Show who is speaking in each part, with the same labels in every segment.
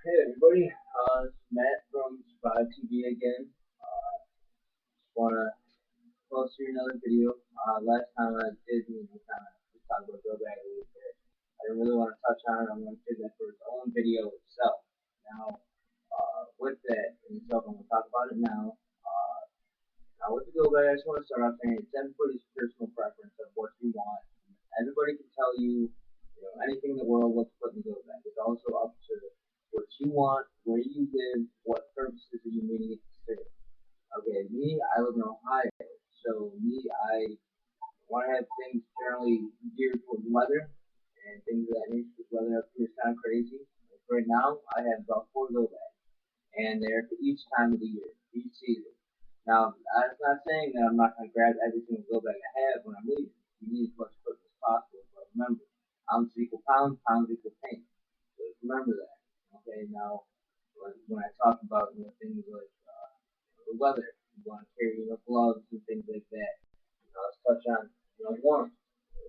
Speaker 1: Hey everybody, it's Matt from Survive TV again. Just wanna post here another video. Last time I did, kind of just talk about Go Bag a little bit. I didn't really want to touch on it. I'm gonna save that for its own video itself. Now, with that in itself, I'm gonna talk about it now. Now with the Go Bag, I just want to start off saying it's everybody's personal preference of what you want. Everybody can tell you, anything in the world what to put in the Go Bag. It's also up to what you want, where you live, what purposes are you meeting it to serve. Okay, me, I live in Ohio, so me, I want to have things generally geared towards weather and things of that nature. Because weather up here is kind of crazy. Like right now, I have about four go bags, and they're for each time of the year, each season. Now, that's not saying that I'm not going to grab every single go bag I have when I'm leaving. You need as much equipment as possible, but remember, ounce equal pounds, pounds equal paint. So just remember that. Okay, now when I talk about things like the weather, you want to carry gloves and things like that. Let's touch on warmth.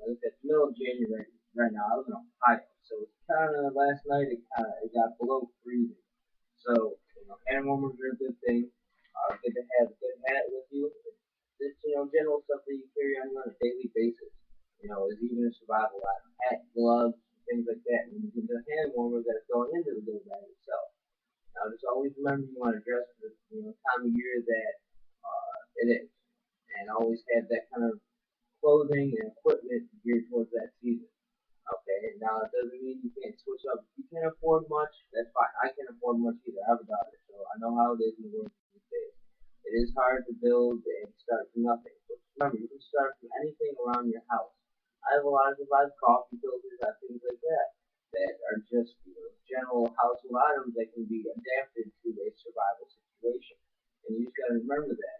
Speaker 1: Like it's middle of January right now. I live in Ohio, so it's kind of last night. It got below freezing. So hand warmers are a good thing. Good to have a good hat with you. It's general stuff that you carry on you on a daily basis. Is even a survival item. Hat, gloves, things like that. And you get the hand warmer that's going into the little bag itself. Now, just always remember you want to dress for the time of year that it is, and always have that kind of clothing and equipment geared towards that season. Okay, now it doesn't mean you can't switch up. If you can't afford much, that's fine. I can't afford much either. I have a daughter, so I know how it is in the world these days. It is hard to build and start from nothing. But remember, you can start from anything around your house. I have a lot of supplies, coffee filters, things like that are just general household items that can be adapted to a survival situation. And you just got to remember that.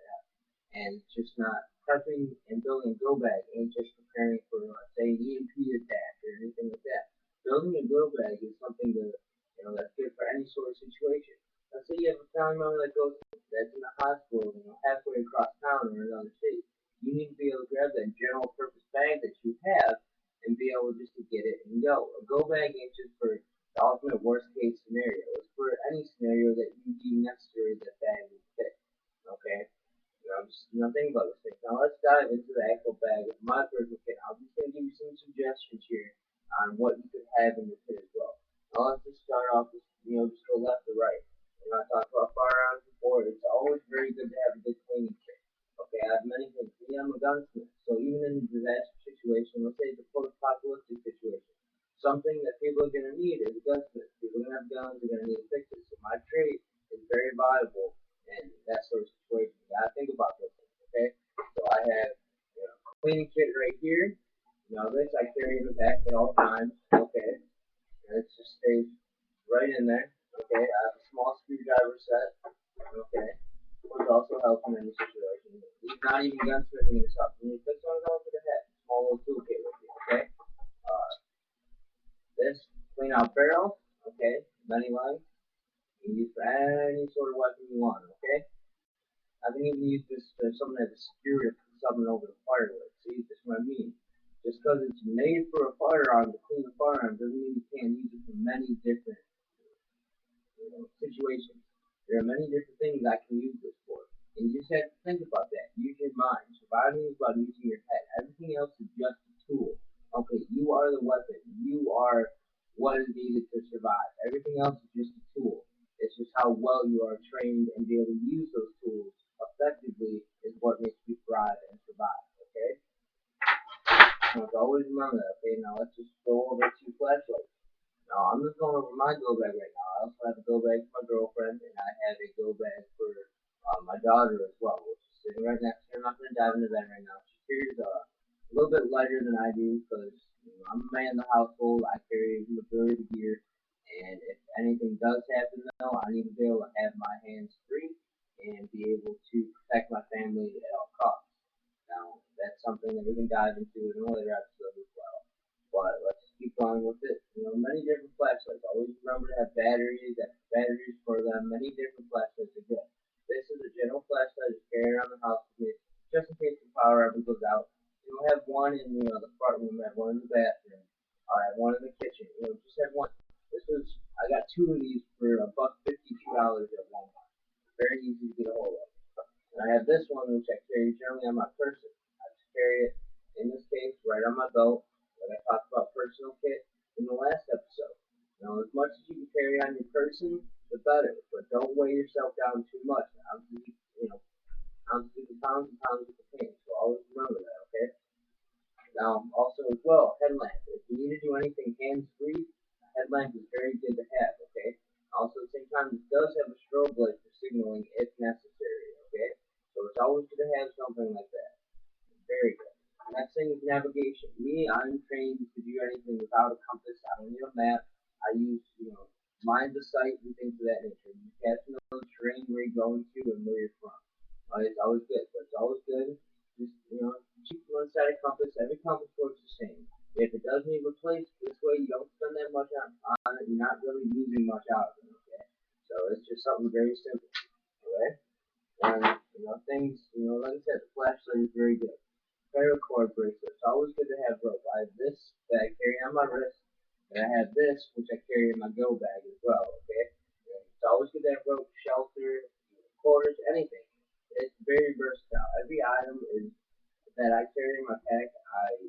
Speaker 1: And it's just not prepping and building a go bag ain't just preparing for, say, an EMP attack or anything like that. Building a go bag is something that's good for any sort of situation. Let's say you have a family member that's in the hospital, halfway across town or another city. You need to be able to grab that general purpose bag that you have and be able just to get it and go. A go bag ain't just for the ultimate worst case scenario. It's for any scenario that you deem necessary that bag will fit. Okay? Just think about this thing. Now let's dive into the actual bag of my personal kit. I'm just going to give you some suggestions here on what you could have in your kit as well. Now let's just start off with, just go left to right. I talked about firearms before. It's always very good to have a good cleaning kit. Okay, I have many things. Me, I'm a gunsmith. So even in a disaster situation, let's say it's a post-apocalyptic situation, something that people are going to need is a gunsmith. People are going to have guns. They're going to need to fix it. So my trade is very valuable and that sort of situation. You gotta think about those things, okay? So I have cleaning kit right here. This I carry in the back at all times, okay? And it just stays right in there, okay? I have a small screwdriver set, okay? Which also helps in any situation. Not even gunsmithing and stuff. When you fix one, go to the head. Small little toolkit with you, okay? Uh, this clean out barrel, okay? Many lines. You can use for any sort of weapon you want, okay? I can even use this for something that's secure to put something over the fire with. See, that's what I mean. Just because it's made for a firearm to clean a firearm doesn't mean you can't use it for many different situations. There are many different things I can use this for. And you just have to think about that. Use your mind. Surviving is about using your head. Everything else is just a tool. Okay, you are the weapon. You are what is needed to survive. Everything else is just a tool. It's just how well you are trained and be able to use those tools effectively is what makes you thrive and survive. Okay? So always remember that. Okay, now let's just go over to flashlights. Now I'm just going over my go bag right now. I also have a go bag for my girlfriend, and I have a go bag for my daughter as well, which is sitting right next to her. I'm not going to dive into that right now. She carries a little bit lighter than I do because I'm a man in the household. I carry the majority of the gear, and if anything does happen, though, I need to be able to have my hands free and be able to protect my family at all costs. Now, that's something that we can dive into in another episode as well. But let's keep going with it. Many different flashlights. Always remember to have batteries. Batteries for them. Many different flashlights are good. This is a general flashlight that's carried around the house with me, just in case the power ever goes out. You'll have one in the front room, have one in the bathroom, I have one in the kitchen. Just have one. I got two of these for a on my belt, like I talked about personal kit in the last episode. Now, as much as you can carry on your person, the better. But don't weigh yourself down too much. Ounces, ounces and pounds of the pain. So always remember that, okay? Now, also as well, headlamp. If you need to do anything hands-free, a headlamp is very good to have, okay? Also, at the same time, it does have a strobe light for signaling if necessary, okay? So it's always good to have something like that. Very good. Next thing is navigation. Me, I'm trained to do anything without a compass. I don't need a map. I use, mind the sight and things of that nature. You have to know the terrain where you're going to and where you're from. It's always good, but it's always good. Just, keep one-sided compass. Every compass works the same. If it does need replaced, this way you don't spend that much on it. You're not really losing much out of it, okay? So it's just something very simple, okay? And, things, like I said, the flashlight is very good. Paracord bracelet. It's always good to have rope. I have this that I carry on my wrist, and I have this which I carry in my go bag as well. Okay, and it's always good to have rope, shelter, quarters, anything. It's very versatile. Every item is that I carry in my pack, I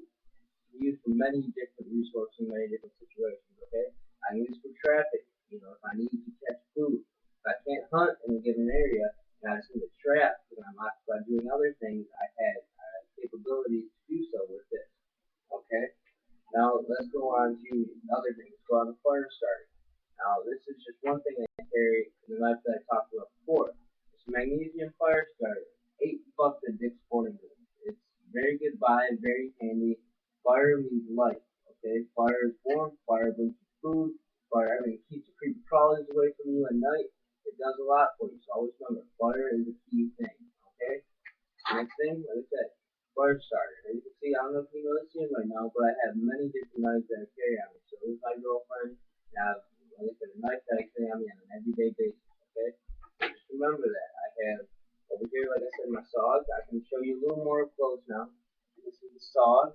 Speaker 1: use for many different resources in many different situations. Okay, I use for traffic. If I need to catch food, if I can't hunt in a given area, and I just need a trap because I'm occupied doing other things, I have capabilities to do so with this. Okay, now let's go on to other things. Let's go on to fire starter. Now this is just one thing I carry in the knife that I talked about before. It's a magnesium fire starter. $8 at Dick's Sporting Goods. It's very good buy, very handy. Fire means life. Okay, fire is warm. Fire brings you food. Fire, keeps the creepy crawlies away from you at night. It does a lot for you. So always remember, fire is a key thing. Okay. Next thing, like I said, fire starter. As you can see, I don't know if you know this in right now, but I have many different knives that I carry on me. So this is my girlfriend. I have, like I said, a knife that I carry on me on an everyday basis. Okay. Just remember that. I have over here, like I said, my saws. I can show you a little more up close now. This is the saw,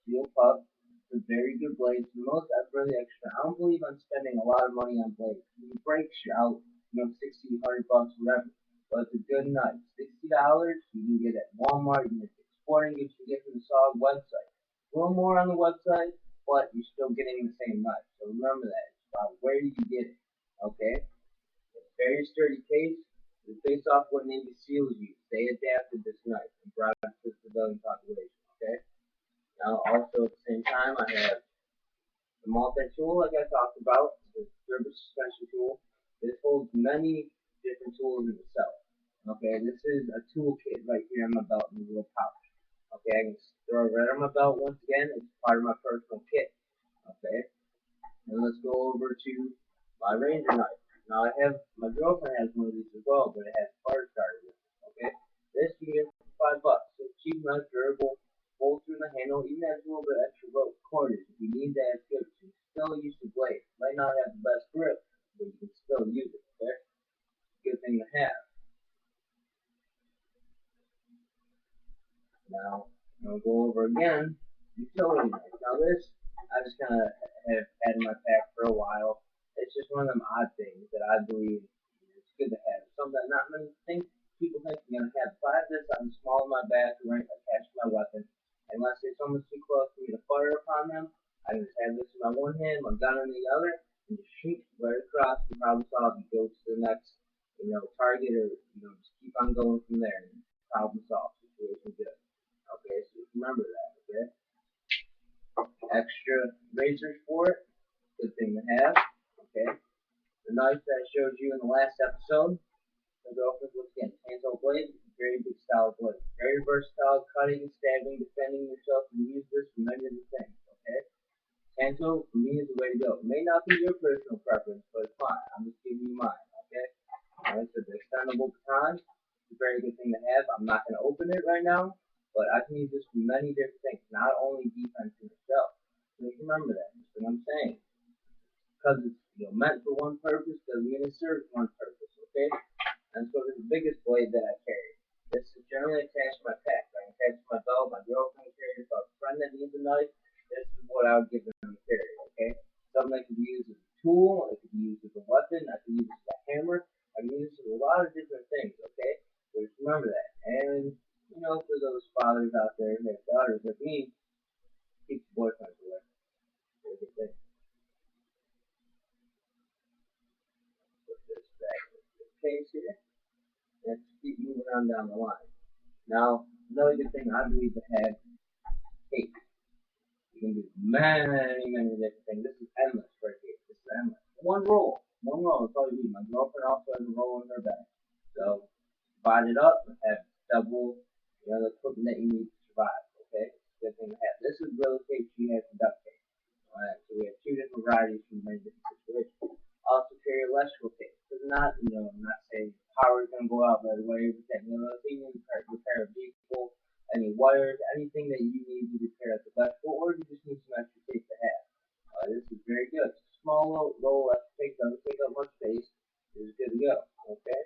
Speaker 1: steel pup. It's a very good blade. The most I've really extra. I don't believe I'm spending a lot of money on blades. If it breaks, you're out, 60, $100, whatever. But it's a good knife. $60 you can get at Walmart. You can get Sporting Goods. You can get from the SOG website. A little more on the website, but you're still getting the same knife. So remember that. It's about where you get it. Okay? It's a very sturdy case. It's based off what Navy SEALs use. They adapted this knife and brought it to the civilian population. Okay? Now, also at the same time, I have the multi-tool, like I talked about, the Gerber suspension tool. This holds many different tools in itself. Okay, this is a toolkit right here on my belt in the little pouch. Okay, I can throw it right on my belt once again. It's part of my personal kit. Okay, and let's go over to my Ranger knife. Now I have, my girlfriend has one of these as well, but it has fire starter with it. Okay, this you can get for $5. It's cheap knife, durable, bolts through the handle, even has a little bit extra rope quarters. If you need that, it's good. You can still use the blade. Might not have the best grip, but you can still use it. Okay, good thing to have. Now, I'm going to go over again utility knife. Now this, I just kind of have had in my pack for a while. It's just one of them odd things that I believe it's good to have. Something that not many people think you're going to have. If I have this, I'm small in my back, right, attached to my weapon. Unless it's almost too close for me to fire upon them, I can just have this in my one hand, my gun in the other, and just shoot right across and problem solve and go to the next, target or, just keep on going from there and problem solve. Situation good. Okay, so remember that, okay? Extra razors for it, good thing to have, okay? The knife that I showed you in the last episode, the girlfriend was again, Tanto blade, very good style blade. Very versatile, cutting, stabbing, defending yourself, and use this for many different things, okay? Tanto, for me, is the way to go. It may not be your personal preference, but it's fine. I'm just giving you mine, okay? Alright, so the extendable baton is a very good thing to have. I'm not going to open it right now, but I can use this for many different things, not only defense in itself. So remember that. That's what I'm saying. Because it's meant for one purpose doesn't mean it serves one purpose, okay? And so this is the biggest blade that I carry. This is generally attached to my pack. I attach to my belt, my girlfriend carries, a friend that needs a knife. This is what I would give them to carry, okay? Something that can be used as a tool, it can be used as a weapon, I can use it as a hammer, I can use it as a lot of different things, okay? So just remember that. And for those fathers out there who have daughters like me, keep down the line. Now, another good thing I believe to have cake. You can do many different things. This is endless for a cake. This is endless. One roll. One roll is all you need. My girlfriend also has a roll in her bag. So divide it up and have double the equipment that you need to survive. Okay? Good thing to have. This is real cake. She has duct tape. Alright, so we have two different varieties from many different situations. Also carry electrical tape. This is not, I'm not saying power is gonna go out right away, but that thing you can repair a vehicle, any wires, anything that you need to repair the electrical, or you just need some extra tape to have. This is very good. It's a small roll of tape, doesn't take up much space. It's good to go. Okay?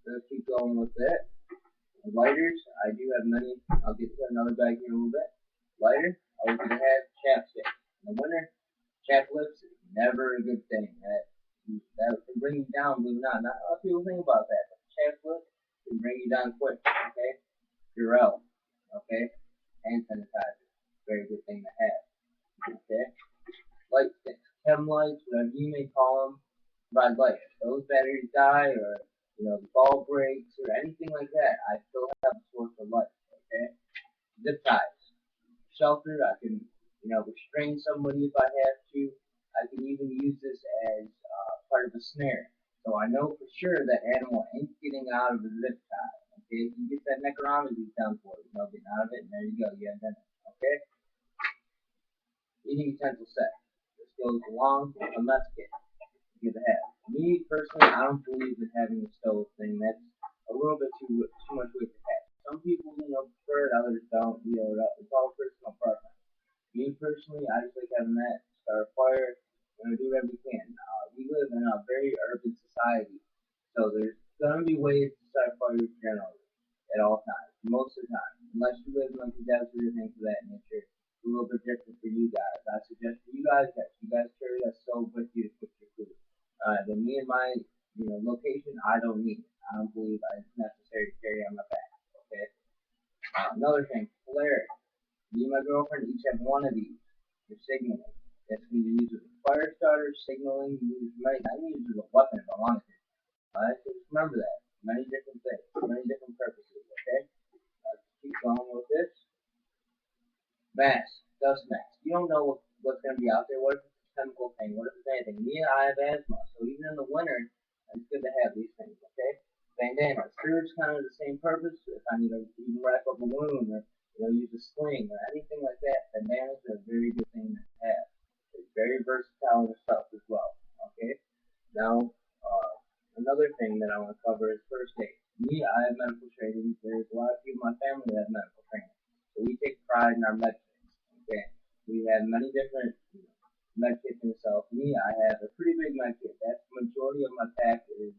Speaker 1: Let's keep going with it. Lighters, I do have many. I'll get to another bag here in a little bit. Lighter, always going to have chapstick. In the winter, chap lips is never a good thing. That can bring you down, believe it or not. Not a lot of people think about that, but chap lip can bring you down quick. Okay? Purell. Okay? Hand sanitizer. Very good thing to have. Okay? Light sticks, chem lights, whatever you may call them, provide light. If those batteries die, or the ball breaks, or anything like that, I still have a source of light. Okay? Zip ties, shelter. I can, restrain somebody if I have to. I can even use this as part of a snare. So I know for sure that animal ain't getting out of the zip tie. Okay? If you get that neck around it, he's done for it. Getting out of it, and there you go. You have done it. Okay? Eating utensil set. This goes along with a mess kit. You to have. Me personally, I don't believe in having a stove thing. That's a little bit too much weight to have. Some people, prefer it, others don't. It's all personal preference. Me personally, I just like having that. Start a fire. Do whatever we can. We live in a very urban society, so there's gonna be ways to start fires generally at all times, most of the time. Unless you live in like a desert or things of that nature, it's a little bit different for you guys. I suggest for you guys that you guys carry that stove with you to cook your food. But me and my location, I don't need it. I don't believe it's necessary to carry on my back. Okay. Another thing, flare. Me and my girlfriend each have one of these for signaling. That's when you use it as a fire starter, signaling. You use many. I can use it as a weapon if I wanted to. So just remember that. Many different things, many different purposes. Okay. Let's keep going with this. Mask, dust mask. You don't know what's going to be out there. What if it's a chemical thing? What if it's anything? Me, I have asthma, so even in the winter, it's good to have these things. Okay. Bandana serves kind of the same purpose. If I need to even wrap up a wound or use a sling or anything like that, bandanas are a very good thing to have. It's very versatile in itself as well. Okay. Now, another thing that I want to cover is first aid. Me, I have medical training. There's a lot of people in my family that have medical training, so we take pride in our med kits. Okay. We have many different med kits in itself. Me, I have a pretty big med kit. That's the majority of my pack is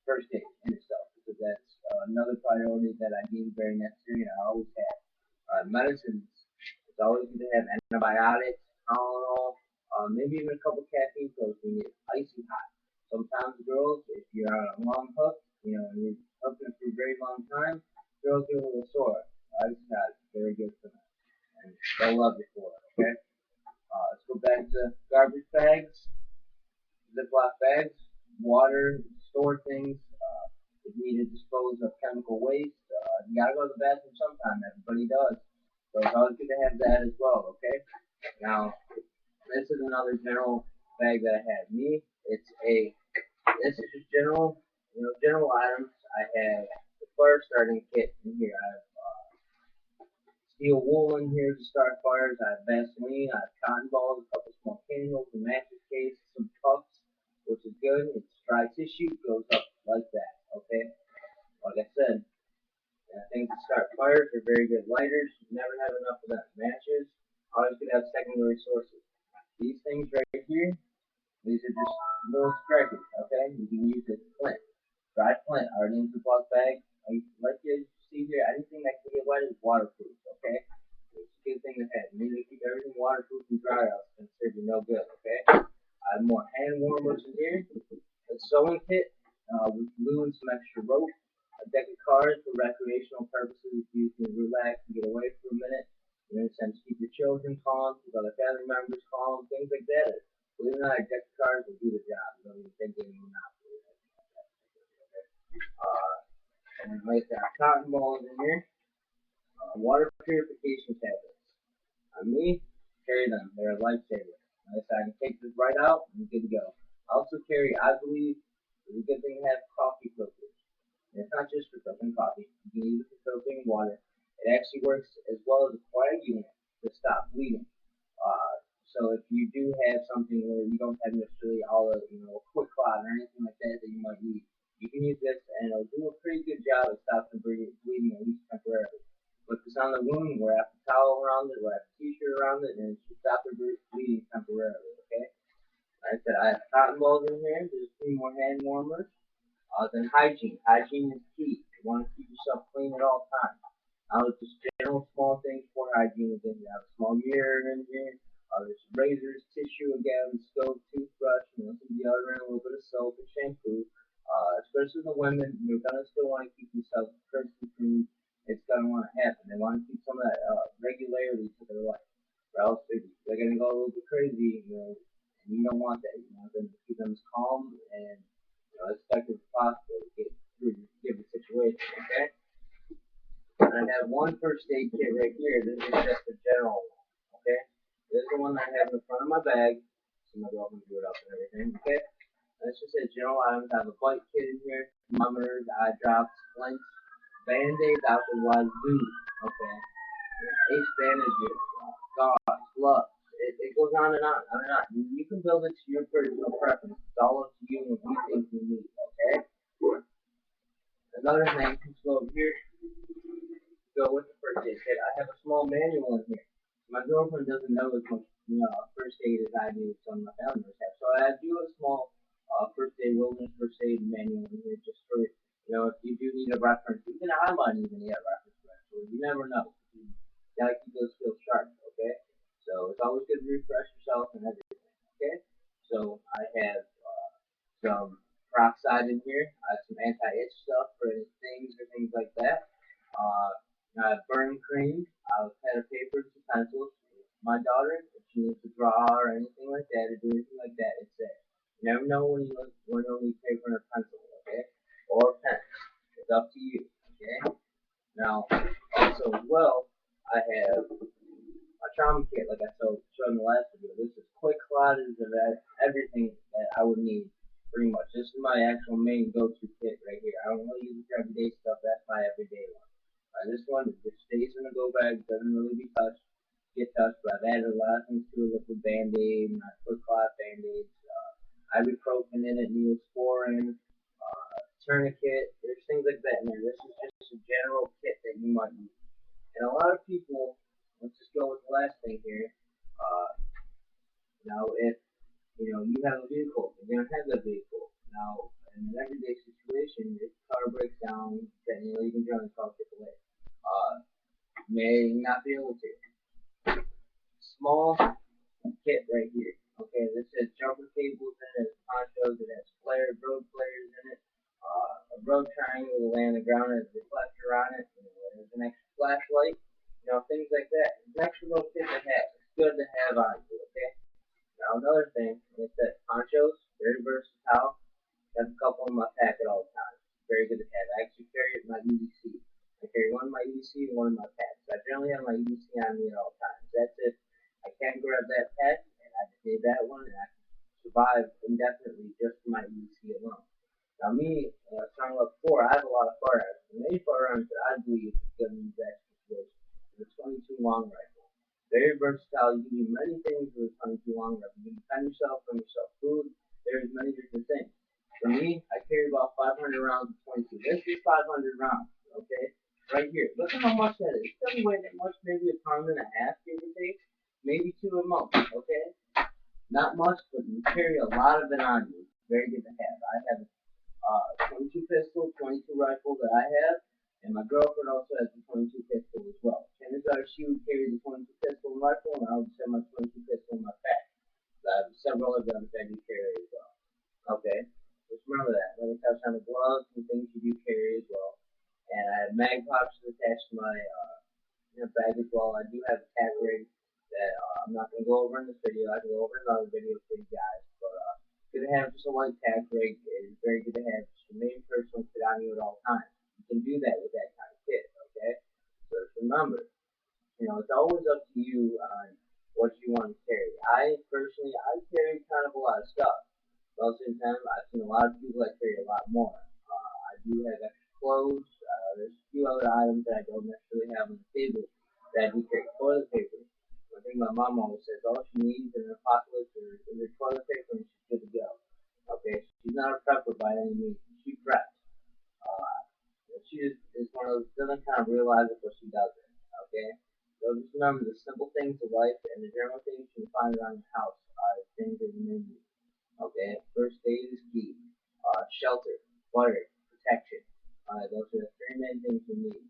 Speaker 1: first aid in itself, because that's another priority that I deem very necessary and I always have. Medicines, it's always good to have antibiotics, Tylenol, maybe even a couple caffeine pills when you get icy hot. Sometimes girls, if you're on a long hook, and you're hooking for a very long time, girls get a little sore. Icy hot is very good for them, and they'll love you for it. Okay. Let's go back to garbage bags, Ziploc bags, water, store things. If you need to dispose of chemical waste, you gotta go to the bathroom sometime. Everybody does. So it's always good to have that as well. Okay. Now, this is another general bag that I have. This is just general items. I have the fire starting kit in here. I have steel wool in here to start fires. I have Vaseline. I have cotton balls, a couple small candles, a mattress case, some puffs, which is good. It's dry tissue. Goes up like that. Okay. Like I said, things to start fires are very good. Lighters, you never have enough of them. Matches, always good to have secondary sources. These things right here, these are just little strikers, okay? You can use this flint. Dry flint, already in the Ziploc bag. Like you see here, anything that can get wet is waterproof, okay? It's a good thing to have. You need to keep everything waterproof and dry out. It's going to serve you no good, okay? I have more hand warmers in here. A sewing kit with glue and some extra rope. A deck of cards for recreational purposes. You can relax and get away for a minute. In a sense, keep your children calm, keep other family members calm, things like that. Believe it or not, a deck of cards will do the job. You don't even think they will not do it. And like that cotton balls in here, water purification tablets. On me, carry them. They're a lifesaver. Like I said, I can take this right out and good to go. I also carry, I believe, it's a good thing to have coffee filters. And it's not just for filtering coffee. You can use it for filtering water. It actually works as well as a coagulant to stop bleeding. So if you do have something where you don't have necessarily all of, a quick clot or anything like that that you might need, you can use this and it'll do a pretty good job of stopping bleeding at least temporarily. Put this on the wound, wrap a towel around it, wrap a t-shirt around it, and it should stop the bleeding temporarily, okay? Like I said, I have cotton balls in here, there's a few more hand warmers. Then hygiene. Hygiene is key. You want to keep yourself clean at all times. Just general small things for hygiene. Then you have a small mirror in here. There's razors, tissue again, stove, toothbrush, some deodorant, a little bit of soap and shampoo. Especially the women, you're gonna still want to keep yourself crisp and clean. It's gonna want to happen. They want to keep some of that regularity to their life, or else they're gonna go a little bit crazy, and you don't want that. You want them to keep them as calm and as effective as possible to get through the given situation. Okay. And I have one first aid kit right here. This is just a general one. Okay. This is the one I have in the front of my bag. So my girlfriend can do it up and everything. Okay. Let's just say general items. I have a bite kit in here, thermometers, eye drops, splints, band-aids out the wazoo. Okay. Ace bandages, gauze, gloves. It goes on and on and on. You can build it to your personal preference. It's all up to you and what you think you need. Okay. Another thing, let's go over here. Go with the first aid kit. I have a small manual in here. My girlfriend doesn't know as much, first aid as I do. Some of my family members have. So I do a small first aid, wilderness first aid manual in here, just for if you do need a reference. Even I might even need a reference. So you never know. You gotta keep those skills sharp. Okay. So it's always good to refresh yourself and everything. Okay. So I have some peroxide in here. I have some anti-itch stuff for any stings or things like that. Burn cream, pen and paper, some pencils. My daughter, if she needs to draw or anything like that, or do anything like that, it's there. You never know when you'll need paper and a pencil, okay? Or a pen. It's up to you, okay? Now, also as well, I have my trauma kit, like I showed in the last video. This is quick closets of everything that I would need, pretty much. This is my actual main go-to kit right here. I don't really use it for everyday stuff. That's my everyday one. This one just stays in the go bag, doesn't really get touched, but I've added a lot of things to it, liquid band-aid, my foot clot band-aids, ibuprofen in it, neosporin, tourniquet, there's things like that in there. This is just a general kit that you might need. And a lot of people, let's just go with the last thing here, if, you have a vehicle, you're going to have that vehicle. Now, in an everyday situation, if the car breaks down, then you can join the car AAA. May not be able to. Small kit right here. Okay, this has jumper cables in it, ponchos, it has road flares in it, a road triangle to lay on the ground, has a reflector on it, there's an extra flashlight, things like that. It's an extra little kit to have. It's good to have on you, okay? Now another thing is that ponchos, very versatile. I have a couple in my pack at all times. Very good to have. I actually carry it in my EDC. I carry one in my EDC and one in my pack. So I generally have my EDC on me at all times. That's it. I can't grab that pack, and I just need that one, and I can survive indefinitely just from my EDC alone. Now me, talking about before, I have a lot of firearms. The main firearms that I believe is good in that situation is the 22 long rifle. Very versatile. You can do many things with a 22 long rifle. You can defend yourself, bring yourself food. There's many different things. For me, I carry about 500 rounds of 22. This is 500 rounds, okay? Right here. Look at how much that is. It doesn't weigh that much, maybe a pound and a half, give or take. Maybe 2 a month, okay? Not much, but you carry a lot of it on you. It's very good to have. I have a 22 pistol, 22 rifle that I have, and my girlfriend also has a 22 pistol as well. Chances are she would carry the 22 pistol and rifle, and I would send my 22 pistol in my pack. So I have several of them that I do carry as well. Okay? Just remember that. Let me touch on the gloves and things you do carry as well. And I have mag pouches attached to my bag as well. I do have a tack rig that I'm not going to go over in this video. I can go over in another video for you guys. But good to have just a light tack rig. It is very good to have just your main personal kit on you at all times. You can do that with that kind of kid, okay? So just remember, it's always up to you on what you want to carry. I personally, I carry kind of a lot of stuff. Most of the time, I've seen a lot of people that carry a lot more. I do have extra clothes. There's a few other items that I don't necessarily have on the table that I do carry. Toilet paper. One thing my mom always says, all she needs in an apocalypse is her toilet paper and she's good to go. Okay, she's not a prepper by any means. She preps. Uh, she just is one of those doesn't kind of realize it, but she does it. Okay, so just remember the simple things of life and the general things you can find around the house are the things that you may need. Okay, first aid is key. Shelter, water, protection. Those are the three main things you need.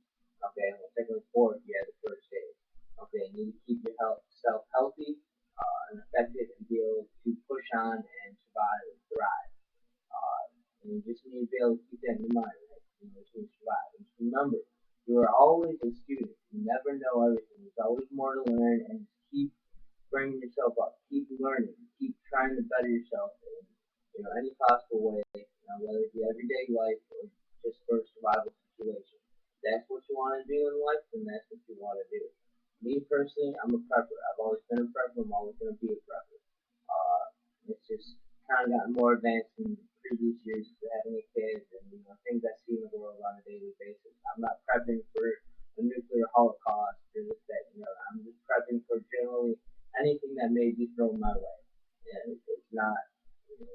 Speaker 1: Okay, and we'll take a report if you have the first aid. Okay, you need to keep yourself healthy and effective and be able to push on and survive and thrive. Uh, and you just need to be able to keep that in your mind, right? To survive. And just remember, you are always a student. You never know everything. There's always more to learn, and keep bringing yourself up, keep learning, keep trying to better yourself in any possible way, whether it be everyday life or just for a survival situation. That's what you want to do in life, and that's what you want to do. Me personally, I'm a prepper. I've always been a prepper. I'm always going to be a prepper. Uh, it's just kind of gotten more advanced in previous years to having a kid and things I see in the world on a daily basis. I'm not prepping for the nuclear holocaust or this that. I'm just prepping for generally anything that may be thrown my way. And it's not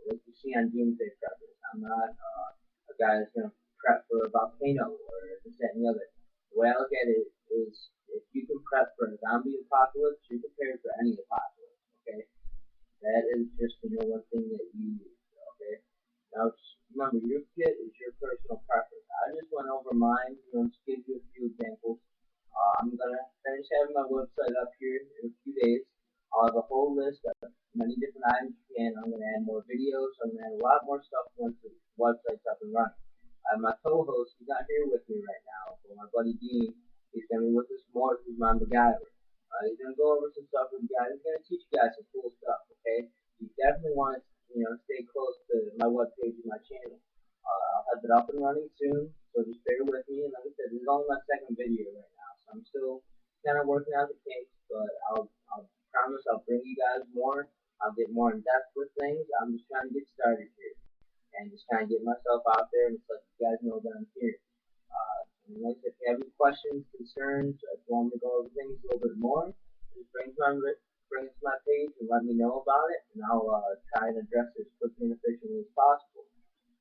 Speaker 1: like you see on Doomsday Preppers. I'm not a guy that's going to prep for a volcano or this, that, and the other. The way I look at it is if you can prep for a zombie apocalypse, you're prepared for any apocalypse, okay? That is just one thing that you use, okay? Now, just remember, your kit is your personal preference. I just went over mine, just give you a few examples. I'm gonna finish having my website up here in a few days. I'll have a whole list of many different items you can. I'm gonna add more videos. I'm gonna add a lot more stuff once the website's up and running. My co-host, he's not here with me right now, but my buddy Dean, he's gonna be with us more. He's my MacGyver. He's gonna go over some stuff with you guys. He's gonna teach you guys some cool stuff. Okay, you definitely want to stay close to my webpage and my channel. I'll have it up and running soon, so just bear with me. And like I said, this is only my second video right now, so I'm still kind of working out the kinks, but I'll promise I'll bring you guys more. I'll get more in depth with things. I'm just trying to get started here and just kind of get myself out there and just let you guys know that I'm here. And like I said, if you have any questions, concerns, if you want me to go over things a little bit more, just bring it to my page and let me know about it, and I'll try and address it as quickly and efficiently as possible.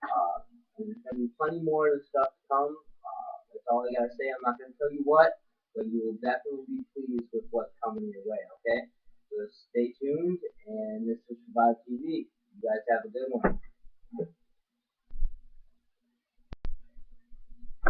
Speaker 1: Uh, and there's going to be plenty more of the stuff to come. That's all I got to say. I'm not going to tell you what, but you will definitely be pleased with what's coming your way.